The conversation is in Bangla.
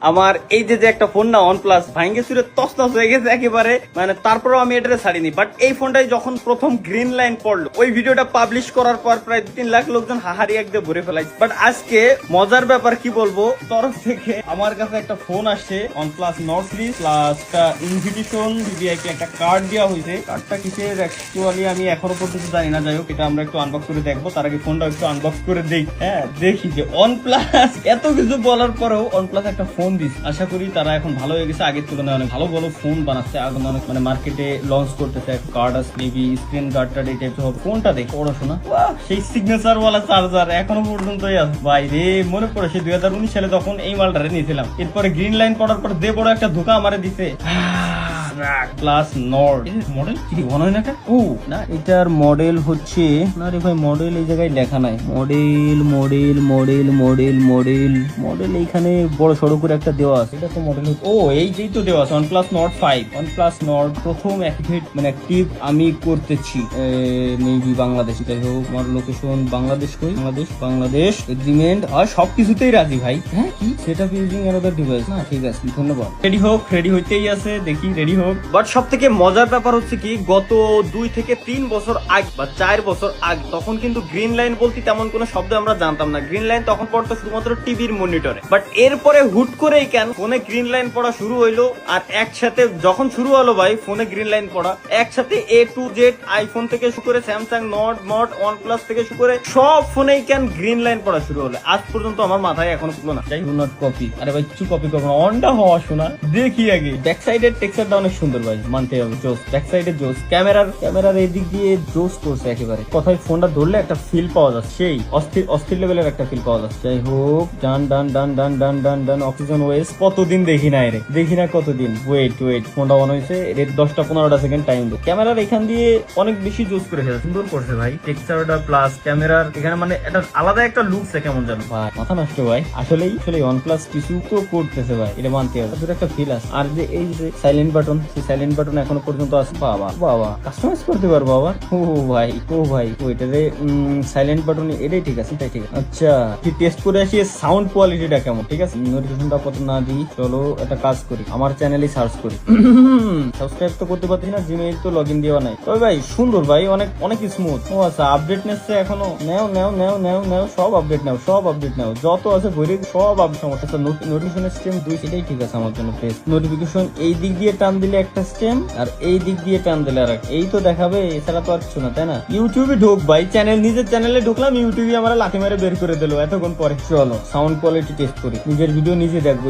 আমার এই যে একটা ফোন না OnePlus ভাঙ্গে চুরে তছনছ হয়ে গেছে একেবারে, মানে তারপরেও আমি এটা ছাড়িনি। বাট এই ফোনটাই যখন প্রথম গ্রিন লাইন পড়লো, ওই ভিডিওটা পাবলিশ করার পর প্রায় 2-3 লাখ লোকজন হাহারি একদম ভরে ফেলাইছে। বাট আজকে মজার ব্যাপার কি বলবো, তরফ থেকে আমার কাছে একটা ফোন আসছে OnePlus Nord 3 plus invitation VVIP একটা কার্ড দেওয়া হয়েছে। কার্ডটা কিসের অ্যাকচুয়ালি আমি এখনো পর্যন্ত জানি না, যাই হোক এটা আমরা একটু আনবক্স করে দেখবো। তার আগে ফোনটা একটু আনবক্স করে দেখি। হ্যাঁ দেখি যে OnePlus এত কিছু বলার পরেও OnePlus একটা ফোন দিচ্ছে। আশা করি তারা এখন ভালো হয়ে গেছে, আগের তুলনায় অনেক ভালো ভালো ফোন বানাচ্ছে, এখন অনেক মানে মার্কেটে লঞ্চ করতেছে। কার্ড আছে মেবি, স্ক্রিন গার্ডটা এই টাইপের হবে। ফোনটা দেখ পড়াশোনা, সেই সিগনেচার ওয়ালা চার্জার এখনো পর্যন্তই আছে ভাই রে। মনে পড়ে সেই 2019 সালে তখন এই মালটারে নিয়েছিলাম। এরপরে গ্রিন লাইন পড়ার পর যে বড় একটা ধোকা আমারে দিছে। প্লাস নর্ড মডেল কি মনে হয় না, ও না এটার মডেল হচ্ছে না রে ভাই, মডেল এই জায়গায় লেখা নাই। Model model model model model model এইখানে বড় সড়ো করে একটা দেওয়া আছে। এটা তো মডেল, ও এই যেই তো দেওয়া আছে OnePlus Nord 5, OnePlus Nord প্রথম অ্যাক্টিভেট মানে অ্যাক্টিভ আমি করতেছি মেবি বাংলাদেশ। যাই হোক আমার লোকেশন বাংলাদেশ, কই বাংলাদেশ, বাংলাদেশ এগ্রিমেন্ট আর সবকিছুতেই রাজি ভাই। হ্যাঁ কি সেটআপ ইউজিং অ্যানাদার ডিভাইস, না ঠিক আছে ধন্যবাদ। রেডি হোক, রেডি হইতেই আছে, দেখি রেডি হোক। বাট সব থেকে মজার ব্যাপার হচ্ছে কি, গত 2 থেকে 3 বছর আগে বা 4 বছর আগে তখন কিন্তু গ্রিন লাইন বলতে তেমন কোনো শব্দ আমরা জানতাম না। গ্রিন লাইন তখন পড়তো শুধুমাত্র টিভির মনিটরে। বাট এরপরে হুট করেই কেন ফোনে গ্রিন লাইন পড়া শুরু হইলো, আর একসাথে যখন শুরু হলো ভাই ফোনে গ্রিন লাইন পড়া, একসাথে A to Z আইফোন থেকে শুরু করে স্যামসাং নোট মড OnePlus থেকে শুরু করে সব ফোনেই কেন গ্রিন লাইন পড়া শুরু হলো, আজ পর্যন্ত আমার মাথায় এখনো পুরো না। যাই নট কপি, আরে ভাই কিছু কপি করবো না, অনটা হওয়া শোনা। দেখি আগে ব্যাক সাইডের টেক্সচারটা অনেক সুন্দর ভাই, মানতে হবে। জোস ব্যাক সাইডে জোস, ক্যামেরার এই দিক দিয়ে জোস করছে একেবারে। কথায় ফোনটা ধরলে একটা ফিল পাওয়া যাচ্ছে, সেই অস্থির লেভেলের একটা ফিল পাওয়া যাচ্ছে। যাই হোক ডান ডান ডান ডান ডান ডান ডান অক্সিজেন ওয়েস কতদিন দেখি না রে, দেখি না কতদিন। ওয়েট ফোনটা অন হয়েছে, এর 10-15 সেকেন্ড টাইম দেয়। ক্যামেরার এখান দিয়ে অনেক বেশি জোস করে ফেলে, সুন্দর করছে ভাই টেক্সচারটা প্লাস ক্যামেরার এখানে, মানে এটা আলাদা একটা লুকস কেমন জানো ভাই, মাথা নষ্ট ভাই। আসলেই OnePlus কিছু তো করতেছে ভাই, এটা মানতে হবে, একটা ফিল আছে। আর যে এই যে সাইলেন্ট বাটন, সেই সাইলেন্ট বাটন এখনো পর্যন্ত আছে। বাবা কাস্টমাইজ করতে পারবো আবার। ও ভাই ওইটারে সাইলেন্ট বাটন এটাই ঠিক আছে, তাই ঠিক আছে। আচ্ছা কি টেস্ট করে আসি সাউন্ড কোয়ালিটিটা কেমন, ঠিক আছে। নোটিফিকেশনটা কত না দিই, চলো একটা কাজ করি, আমার চ্যানেলে সার্চ করি। সাবস্ক্রাইব তো করতে পারছি না, জিমেইল তো লগইন দেওয়া নাই। তবে ভাই সুন্দর ভাই, অনেক স্মুথ। ও আচ্ছা আপডেট নেছে এখনো, নেও সব আপডেট নাও যত আছে বইরে সব আপডেট। সমস্যা নোটিফিকেশন স্টেম 2 সেটাই ঠিক আছে আমার জন্য। নোটিফিকেশন এই দিক দিয়ে টান দিলে একটা স্টেম, আর এই দিক দিয়ে টান দিলে আর এই তো দেখাবে, এছাড়া তো আর কিছু না, তাই না। ইউটিউবে ঢোক ভাই, নিজের চ্যানেলে ঢুকলাম, ইউটিউবে আমার লাথি মেরে বের করে দিল এতক্ষণ পরে। চলো সাউন্ড কোয়ালিটি টেস্ট করি, নিজের ভিডিও নিজে দেখবো।